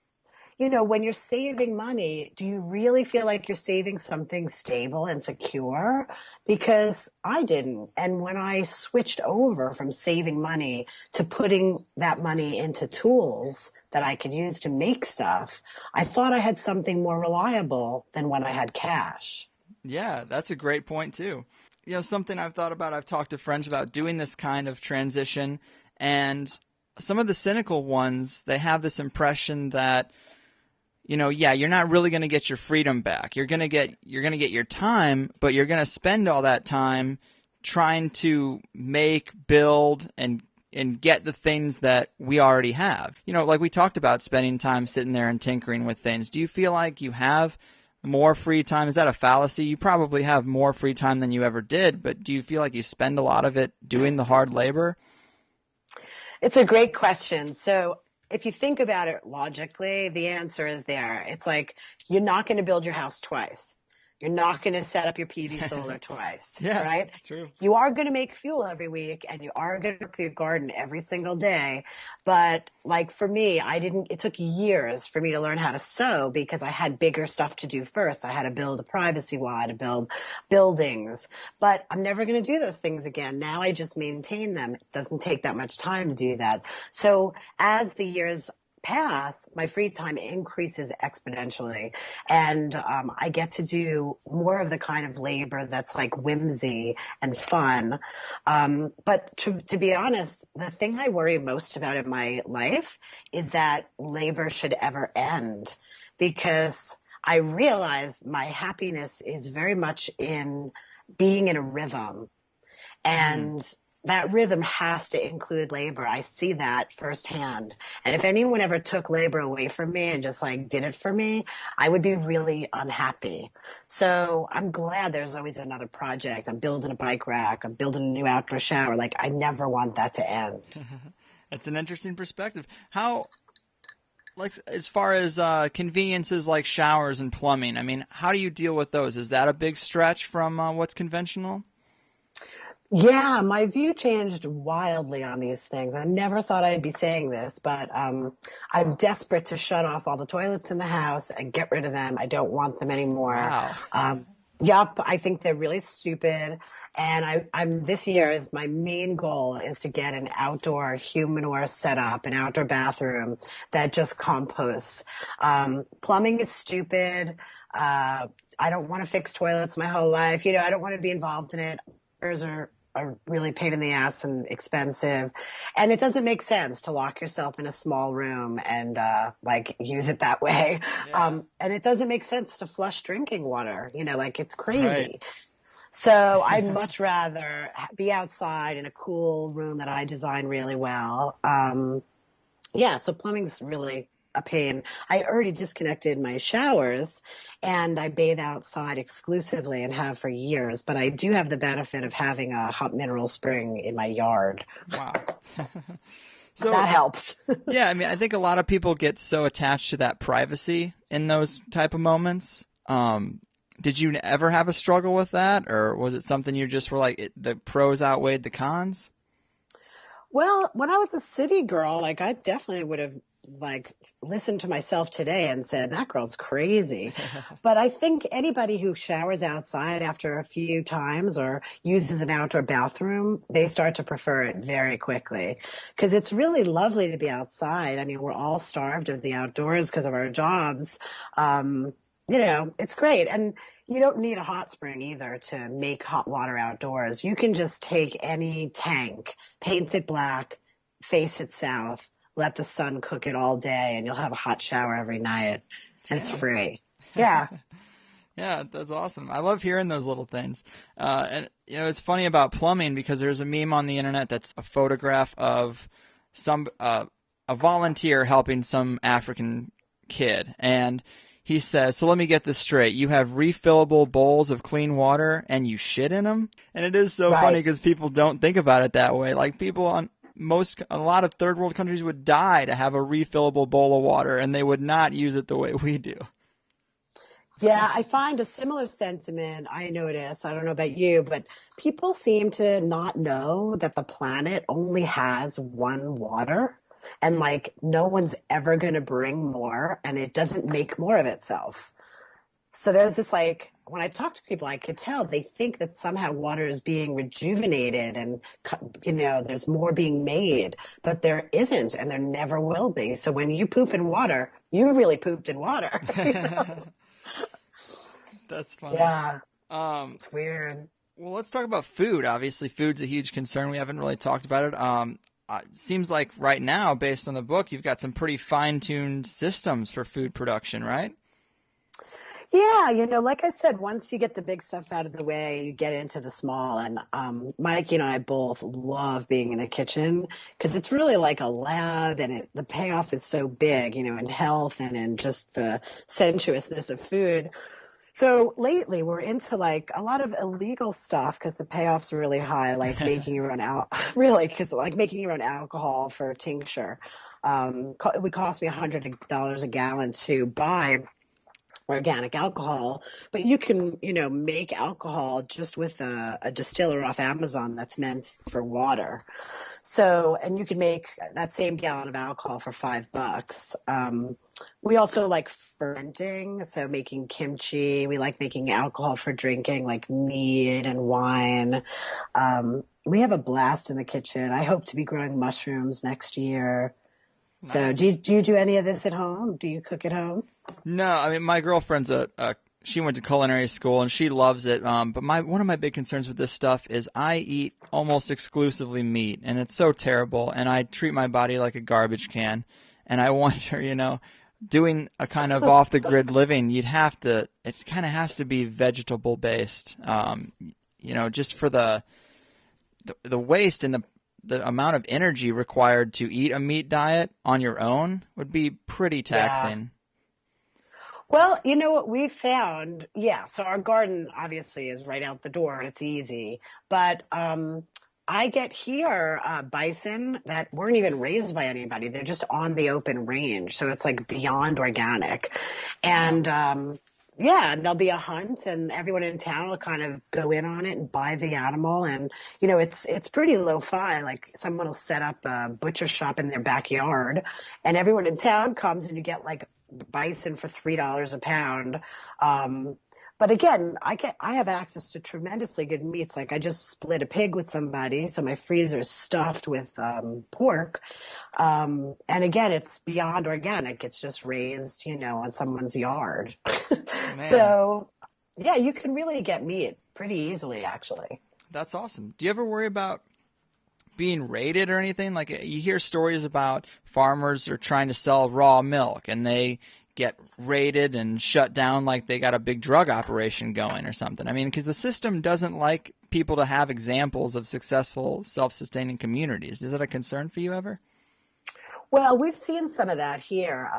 when you're saving money, do you really feel like you're saving something stable and secure? Because I didn't. And when I switched over from saving money to putting that money into tools that I could use to make stuff, I thought I had something more reliable than when I had cash. Yeah, that's a great point too. Something I've thought about, I've talked to friends about doing this kind of transition, and some of the cynical ones, they have this impression that, you're not really going to get your freedom back. You're going to get your time, but you're going to spend all that time trying to make, build, and get the things that we already have. Like we talked about spending time sitting there and tinkering with things. Do you feel like you have more free time? Is that a fallacy? You probably have more free time than you ever did, but do you feel like you spend a lot of it doing the hard labor? It's a great question. So if you think about it logically, the answer is there. It's like you're not going to build your house twice. You're not going to set up your PV solar twice, yeah, right? True. You are going to make fuel every week, and you are going to work your garden every single day. But like for me, it took years for me to learn how to sew because I had bigger stuff to do first. I had to build a privacy wall, I had to build buildings, but I'm never going to do those things again. Now I just maintain them. It doesn't take that much time to do that. So as the years pass, my free time increases exponentially, and I get to do more of the kind of labor that's like whimsy and fun. But to be honest, the thing I worry most about in my life is that labor should ever end, because I realize my happiness is very much in being in a rhythm, and that rhythm has to include labor. I see that firsthand. And if anyone ever took labor away from me and just like did it for me, I would be really unhappy. So I'm glad there's always another project. I'm building a bike rack. I'm building a new outdoor shower. Like, I never want that to end. That's an interesting perspective. How Like as far as conveniences like showers and plumbing, I mean, how do you deal with those? Is that a big stretch from what's conventional? Yeah, my view changed wildly on these things. I never thought I'd be saying this, but I'm desperate to shut off all the toilets in the house and get rid of them. I don't want them anymore. Wow. Yup, I think they're really stupid. And I'm this year is my main goal is to get an outdoor humanure set up, an outdoor bathroom that just composts. Plumbing is stupid. I don't want to fix toilets my whole life. I don't want to be involved in it. Are really pain in the ass and expensive. And it doesn't make sense to lock yourself in a small room and use it that way. Yeah. And it doesn't make sense to flush drinking water. It's crazy. Right. So I'd much rather be outside in a cool room that I design really well. So plumbing's really a pain. I already disconnected my showers and I bathe outside exclusively and have for years, but I do have the benefit of having a hot mineral spring in my yard. Wow. So that helps. Yeah, I mean, I think a lot of people get so attached to that privacy in those type of moments. Did you ever have a struggle with that, or was it something you just were like, the pros outweighed the cons? Well, when I was a city girl, I definitely would have listened to myself today and said, that girl's crazy. But I think anybody who showers outside after a few times or uses an outdoor bathroom, they start to prefer it very quickly because it's really lovely to be outside. I mean, we're all starved of the outdoors because of our jobs. It's great. And you don't need a hot spring either to make hot water outdoors. You can just take any tank, paint it black, face it south, let the sun cook it all day, and you'll have a hot shower every night. And it's free. Yeah. Yeah, that's awesome. I love hearing those little things. And it's funny about plumbing because there's a meme on the internet that's a photograph of a volunteer helping some African kid, and he says, "So let me get this straight. You have refillable bowls of clean water and you shit in them?" And it is so funny because people don't think about it that way. Like people a lot of third world countries would die to have a refillable bowl of water, and they would not use it the way we do. Yeah, I find a similar sentiment. I notice, I don't know about you, but people seem to not know that the planet only has one water, and no one's ever going to bring more, and it doesn't make more of itself. So there's this when I talk to people, I could tell they think that somehow water is being rejuvenated and, there's more being made, but there isn't and there never will be. So when you poop in water, you really pooped in water. That's funny. Yeah. It's weird. Well, let's talk about food. Obviously, food's a huge concern. We haven't really talked about it. It seems like right now, based on the book, you've got some pretty fine-tuned systems for food production, right? Yeah, like I said, once you get the big stuff out of the way, you get into the small. And Mike and I both love being in the kitchen because it's really like a lab, and the payoff is so big, in health and in just the sensuousness of food. So lately we're into a lot of illegal stuff because the payoff's really high, like making your own making your own alcohol for a tincture. It would cost me $100 a gallon to buy organic alcohol, but you can, make alcohol just with a distiller off Amazon that's meant for water. So, and you can make that same gallon of alcohol for $5. We also like fermenting, so making kimchi. We like making alcohol for drinking, like mead and wine. We have a blast in the kitchen. I hope to be growing mushrooms next year. Nice. So do you do any of this at home? Do you cook at home? No, I mean, my girlfriend's she went to culinary school and she loves it. But one of my big concerns with this stuff is I eat almost exclusively meat, and it's so terrible. And I treat my body like a garbage can. And I wonder, doing a kind of off the grid living, it kind of has to be vegetable based. Just for the waste and the amount of energy required to eat a meat diet on your own would be pretty taxing. Yeah. Well, what we found, so our garden obviously is right out the door and it's easy, but I get here bison that weren't even raised by anybody. They're just on the open range. So it's like beyond organic. And yeah, and there'll be a hunt and everyone in town will kind of go in on it and buy the animal. And, you know, it's pretty lo-fi. Like someone will set up a butcher shop in their backyard and everyone in town comes and you get like bison for $3 a pound. But again, I have access to tremendously good meats. Like I just split a pig with somebody, so my freezer is stuffed with pork. And again, it's beyond organic. It's just raised, you know, on someone's yard. So yeah, you can really get meat pretty easily, actually. That's awesome. Do you ever worry about being raided or anything? Like you hear stories about farmers are trying to sell raw milk and they get raided and shut down like they got a big drug operation going or something. I mean, because the system doesn't like people to have examples of successful self-sustaining communities. Is that a concern for you ever? Well, we've seen some of that here.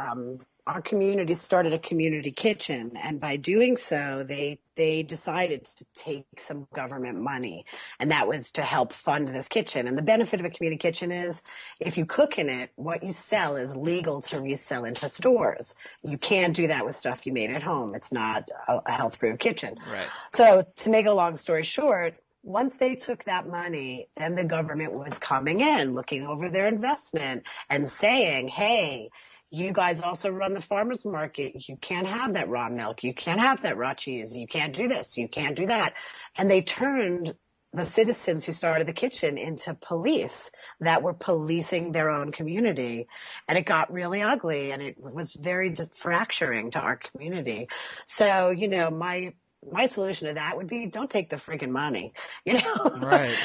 Our community started a community kitchen, and by doing so, they decided to take some government money, and that was to help fund this kitchen. And the benefit of a community kitchen is if you cook in it, what you sell is legal to resell into stores. You can't do that with stuff you made at home. It's not a health-proof kitchen. Right. So to make a long story short, once they took that money, then the government was coming in, looking over their investment and saying, hey, you guys also run the farmer's market. You can't have that raw milk. You can't have that raw cheese. You can't do this. You can't do that. And they turned the citizens who started the kitchen into police that were policing their own community. And it got really ugly and it was very fracturing to our community. So, you know, my solution to that would be don't take the freaking money, you know? Right.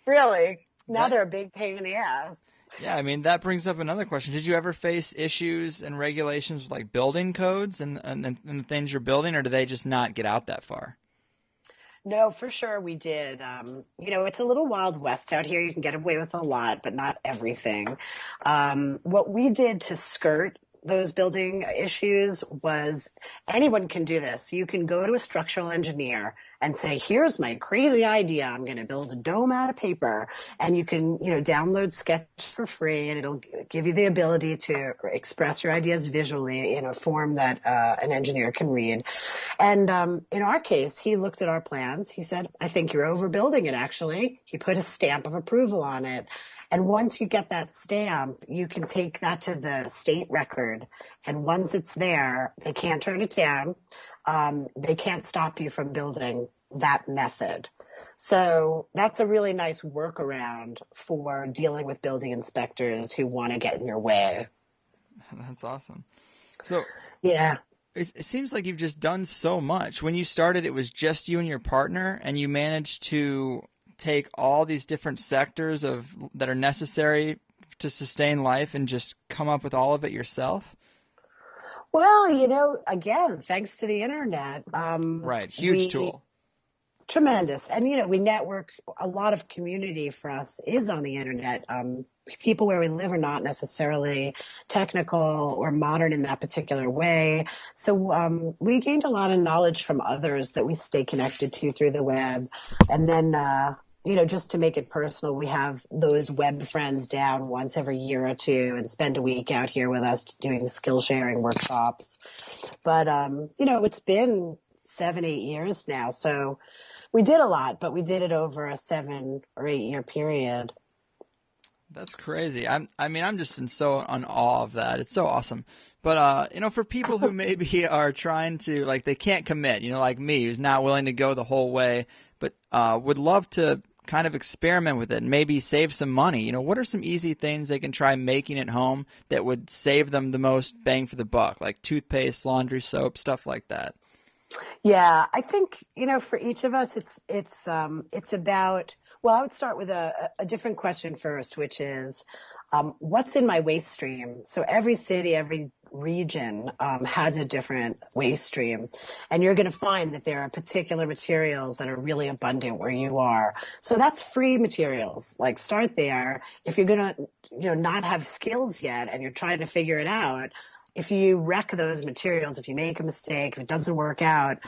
Really. Now they're a big pain in the ass. Yeah, I mean, that brings up another question. Did you ever face issues and regulations with like building codes and the things you're building, or do they just not get out that far? No, for sure we did. You know, it's a little Wild West out here. You can get away with a lot, but not everything. What we did to skirt those building issues was anyone can do this. You can go to a structural engineer and say, here's my crazy idea. I'm going to build a dome out of paper. And you can, you know, download Sketch for free and it'll give you the ability to express your ideas visually in a form that an engineer can read. And in our case, he looked at our plans. He said, I think you're overbuilding it, actually. He put a stamp of approval on it. And once you get that stamp, you can take that to the state record. And once it's there, they can't turn it down. They can't stop you from building that method. So that's a really nice workaround for dealing with building inspectors who want to get in your way. That's awesome. So yeah, it seems like you've just done so much. When you started, it was just you and your partner, and you managed to take all these different sectors that are necessary to sustain life and just come up with all of it yourself? Well, you know, again, thanks to the internet. Right. Huge tool. Tremendous. And, you know, we network. A lot of community for us is on the internet. People where we live are not necessarily technical or modern in that particular way. So we gained a lot of knowledge from others that we stay connected to through the web. And then, you know, just to make it personal, we have those web friends down once every year or two and spend a week out here with us doing skill sharing workshops. But, you know, it's been 7-8 years now. So we did a lot, but we did it over a 7 or 8 year period. That's crazy. I'm just in awe of that. It's so awesome. But, you know, for people who maybe are trying to, like, they can't commit, you know, like me, who's not willing to go the whole way, but would love to kind of experiment with it and maybe save some money. You know, what are some easy things they can try making at home that would save them the most bang for the buck, like toothpaste, laundry soap, stuff like that? Yeah, I think, you know, for each of us, it's about, well, I would start with a different question first, which is, what's in my waste stream? So every city, every region has a different waste stream, and you're going to find that there are particular materials that are really abundant where you are. So that's free materials. Like, start there. If you're going to, you know, not have skills yet and you're trying to figure it out, if you wreck those materials, if you make a mistake, if it doesn't work out,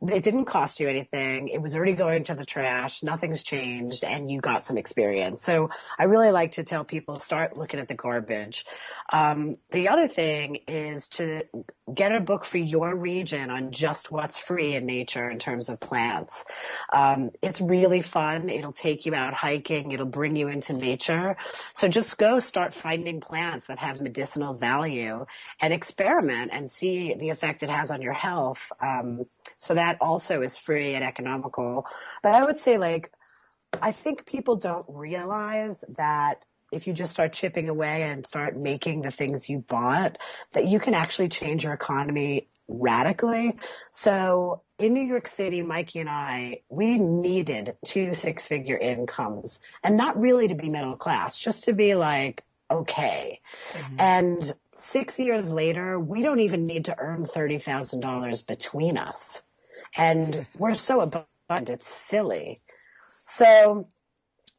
It didn't cost you anything. It was already going to the trash. Nothing's changed, and you got some experience. So I really like to tell people, start looking at the garbage. The other thing is to get a book for your region on just what's free in nature in terms of plants. It's really fun. It'll take you out hiking. It'll bring you into nature. So just go start finding plants that have medicinal value and experiment and see the effect it has on your health. So that also is free and economical. But I would say, like, I think people don't realize that if you just start chipping away and start making the things you bought, that you can actually change your economy radically. So in New York City, Mikey and I, we needed 2 6-figure incomes, and not really to be middle class, just to be like, okay. Mm-hmm. And 6 years later, we don't even need to earn $30,000 between us. And we're so abundant, it's silly. So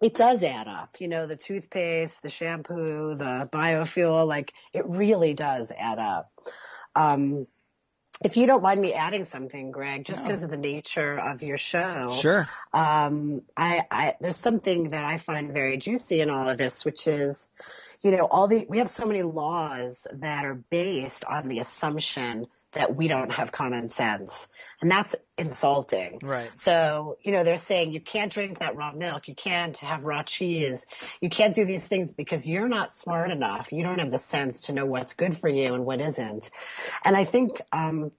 it does add up, you know, the toothpaste, the shampoo, the biofuel, like it really does add up. If you don't mind me adding something, Greg, just because of the nature of your show. Sure. There's something that I find very juicy in all of this, which is, you know, we have so many laws that are based on the assumption that we don't have common sense. And that's insulting. Right. So, you know, they're saying you can't drink that raw milk. You can't have raw cheese. You can't do these things because you're not smart enough. You don't have the sense to know what's good for you and what isn't. And I think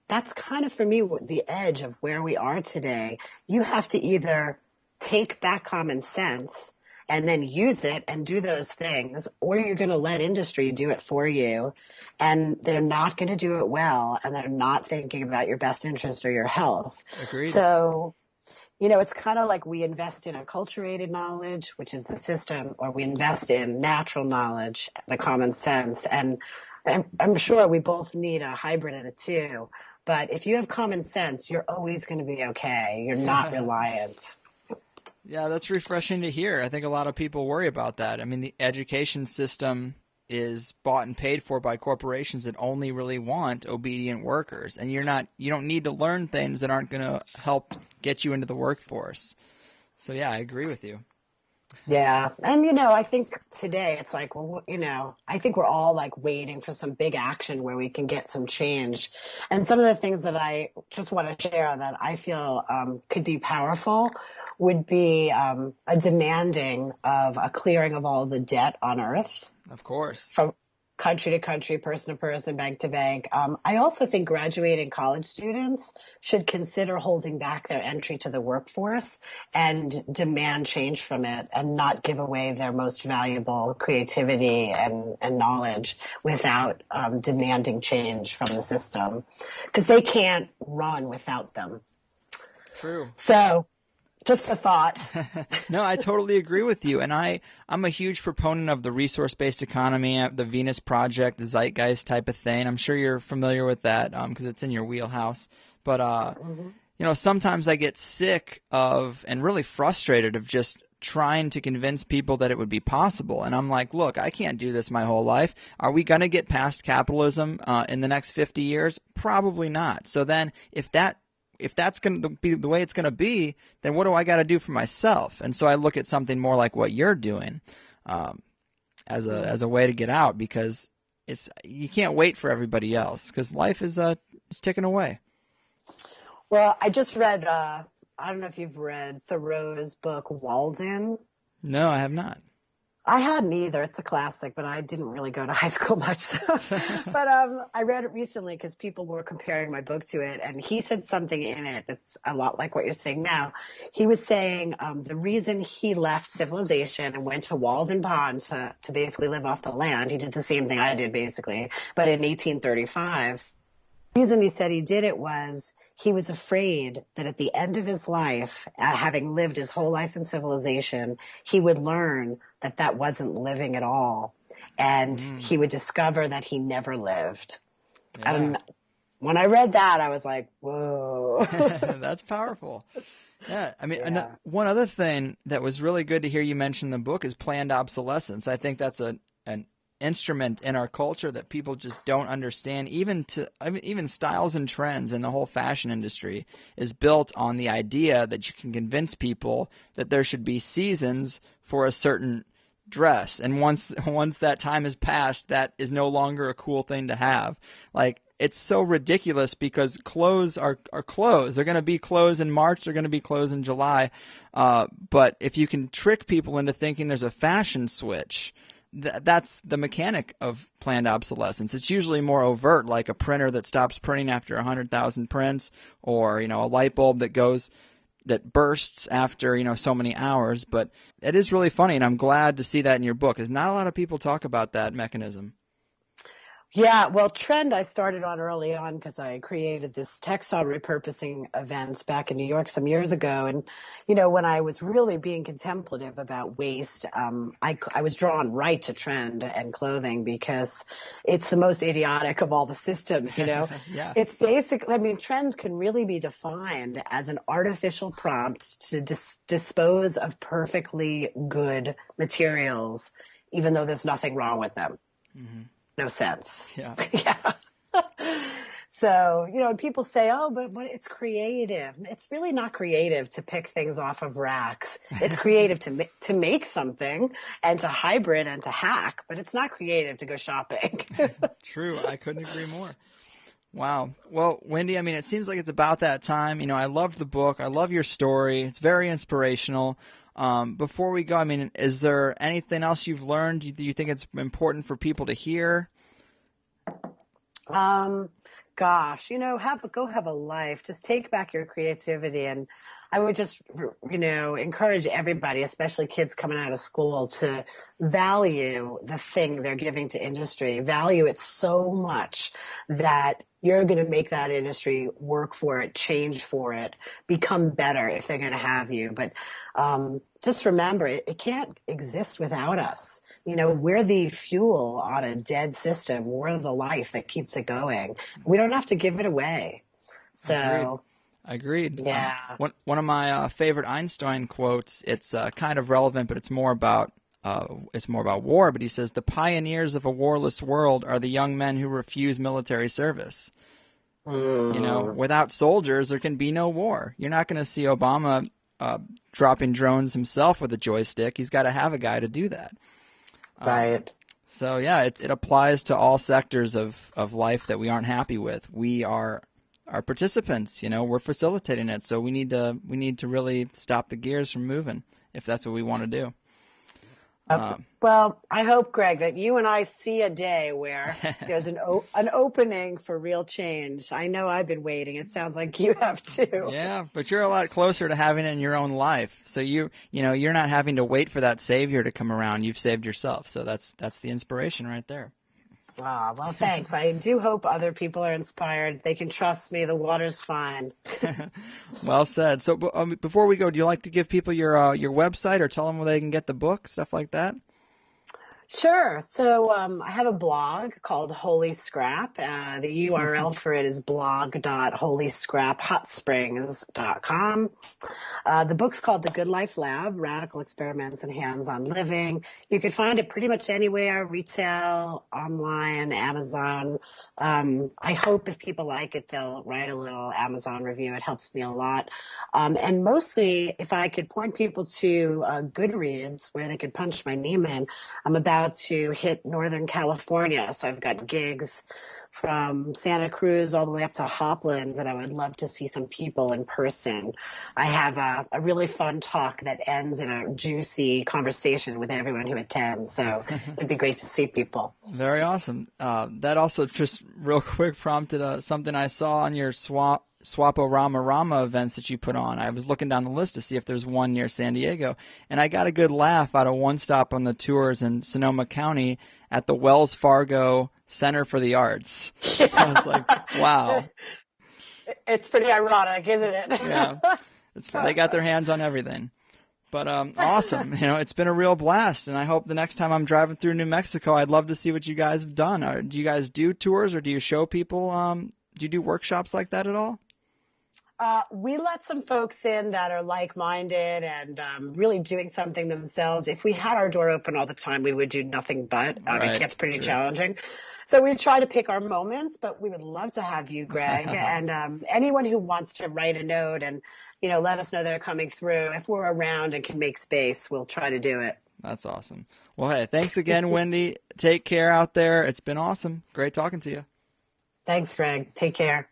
that's kind of, for me, the edge of where we are today. You have to either take back common sense and then use it and do those things, or you're going to let industry do it for you, and they're not going to do it well, and they're not thinking about your best interest or your health. Agreed. So, you know, it's kind of like we invest in acculturated knowledge, which is the system, or we invest in natural knowledge, the common sense, and I'm sure we both need a hybrid of the two. But if you have common sense, you're always going to be okay. You're not reliant. Yeah, that's refreshing to hear. I think a lot of people worry about that. I mean, the education system is bought and paid for by corporations that only really want obedient workers. And you don't need to learn things that aren't going to help get you into the workforce. So yeah, I agree with you. Yeah. And, you know, I think today it's like, well, you know, I think we're all like waiting for some big action where we can get some change. And some of the things that I just want to share that I feel could be powerful would be a demanding of a clearing of all the debt on Earth. Of course. From country to country, person to person, bank to bank. I also think graduating college students should consider holding back their entry to the workforce and demand change from it, and not give away their most valuable creativity and knowledge without demanding change from the system, because they can't run without them. True. So just a thought. No, I totally agree with you. And I'm a huge proponent of the resource-based economy, the Venus Project, the Zeitgeist type of thing. I'm sure you're familiar with that because it's in your wheelhouse. But, you know, sometimes I get sick of and really frustrated of just trying to convince people that it would be possible. And I'm like, look, I can't do this my whole life. Are we going to get past capitalism in the next 50 years? Probably not. So then if that's going to be the way it's going to be, then what do I got to do for myself? And so I look at something more like what you're doing as a way to get out, because you can't wait for everybody else, because life is ticking away. Well, I just read, I don't know if you've read Thoreau's book, Walden. No, I have not. I hadn't either. It's a classic, but I didn't really go to high school much. So. But I read it recently because people were comparing my book to it, and he said something in it that's a lot like what you're saying now. He was saying the reason he left civilization and went to Walden Pond to basically live off the land, he did the same thing I did basically, but in 1835. The reason he said he did it was he was afraid that at the end of his life, having lived his whole life in civilization, he would learn that that wasn't living at all. And he would discover that he never lived. Yeah. And when I read that, I was like, whoa. That's powerful. Yeah. I mean, one other thing that was really good to hear you mention in the book is planned obsolescence. I think that's an instrument in our culture that people just don't understand. Even styles and trends in the whole fashion industry is built on the idea that you can convince people that there should be seasons for a certain dress, and once that time has passed, that is no longer a cool thing to have. Like, it's so ridiculous because clothes are clothes. They're going to be clothes in March. They're going to be clothes in July. But if you can trick people into thinking there's a fashion switch, that's the mechanic of planned obsolescence. It's usually more overt, like a printer that stops printing after 100,000 prints, or a light bulb that bursts after so many hours. But it is really funny, and I'm glad to see that in your book, because not a lot of people talk about that mechanism. Yeah, well, trend I started on early on because I created this textile repurposing events back in New York some years ago. And, when I was really being contemplative about waste, I was drawn right to trend and clothing because it's the most idiotic of all the systems, Yeah. It's basically, trend can really be defined as an artificial prompt to dispose of perfectly good materials, even though there's nothing wrong with them. Mm-hmm. No sense. Yeah. Yeah. So, and people say, oh, but it's creative. It's really not creative to pick things off of racks. It's creative to make something and to hybrid and to hack, but it's not creative to go shopping. True. I couldn't agree more. Wow. Well, Wendy, it seems like it's about that time. I love the book. I love your story. It's very inspirational. Before we go, is there anything else you've learned? Do you think it's important for people to hear? Gosh, go have a life. Just take back your creativity. And I would just, encourage everybody, especially kids coming out of school, to value the thing they're giving to industry. Value it so much that you're going to make that industry work for it, change for it, become better if they're going to have you. But just remember, it can't exist without us. We're the fuel on a dead system. We're the life that keeps it going. We don't have to give it away. So. Agreed. Yeah. One of my favorite Einstein quotes. It's kind of relevant, but it's more about war. But he says, "The pioneers of a warless world are the young men who refuse military service." Without soldiers, there can be no war. You're not going to see Obama dropping drones himself with a joystick. He's got to have a guy to do that. Right. So yeah, it applies to all sectors of life that we aren't happy with. We are participants, we're facilitating it. So we need to really stop the gears from moving if that's what we want to do. Well, I hope, Greg, that you and I see a day where there's an opening for real change. I know I've been waiting. It sounds like you have too. Yeah, but you're a lot closer to having it in your own life. So you're not having to wait for that savior to come around. You've saved yourself. So that's the inspiration right there. Ah, well, thanks. I do hope other people are inspired. They can trust me. The water's fine. Well said. So before we go, do you like to give people your website or tell them where they can get the book, stuff like that? Sure. So I have a blog called Holy Scrap. The URL for it is blog.holyscraphotSprings.com. The book's called The Good Life Lab, Radical Experiments in Hands-on Living. You can find it pretty much anywhere, retail, online, Amazon. I hope if people like it, they'll write a little Amazon review. It helps me a lot. And mostly, if I could point people to Goodreads, where they could punch my name in, I'm about to hit Northern California. So I've got gigs from Santa Cruz all the way up to Hopland, and I would love to see some people in person. I have a really fun talk that ends in a juicy conversation with everyone who attends. So it'd be great to see people. Very awesome. That also just real quick prompted something I saw on your Swapo-Rama Rama events that you put on. I was looking down the list to see if there's one near San Diego, and I got a good laugh out of one stop on the tours in Sonoma County at the Wells Fargo Center for the Arts. Yeah. I was like, wow. It's pretty ironic, isn't it? Yeah. They got their hands on everything. But awesome. It's been a real blast, and I hope the next time I'm driving through New Mexico, I'd love to see what you guys have done. Do you guys do tours, or do you show people? Do you do workshops like that at all? We let some folks in that are like-minded and really doing something themselves. If we had our door open all the time, we would do nothing but. Right, It gets pretty true. challenging. So we try to pick our moments, but we would love to have you, Greg, and anyone who wants to write a note and, let us know they're coming through. If we're around and can make space, we'll try to do it. That's awesome. Well, hey, thanks again, Wendy. Take care out there. It's been awesome. Great talking to you. Thanks, Greg. Take care.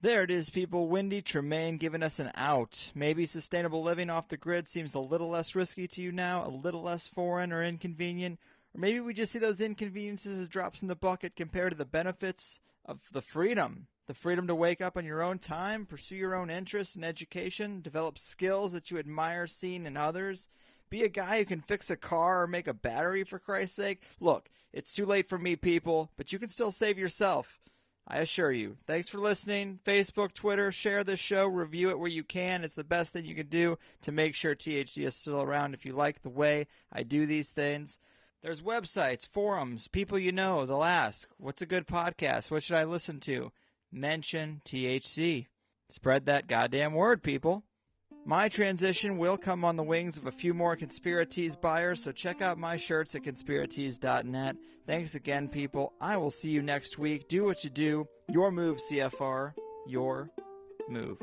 There it is, people. Wendy Tremayne giving us an out. Maybe sustainable living off the grid seems a little less risky to you now, a little less foreign or inconvenient. Or maybe we just see those inconveniences as drops in the bucket compared to the benefits of the freedom. The freedom to wake up on your own time, pursue your own interests and education, develop skills that you admire seeing in others. Be a guy who can fix a car or make a battery, for Christ's sake. Look, it's too late for me, people, but you can still save yourself. I assure you. Thanks for listening. Facebook, Twitter, share this show, review it where you can. It's the best thing you can do to make sure THC is still around if you like the way I do these things. There's websites, forums, people you know. They'll ask, what's a good podcast? What should I listen to? Mention THC. Spread that goddamn word, people. My transition will come on the wings of a few more Conspiratees buyers, so check out my shirts at conspiratees.net. Thanks again, people. I will see you next week. Do what you do. Your move, CFR. Your move.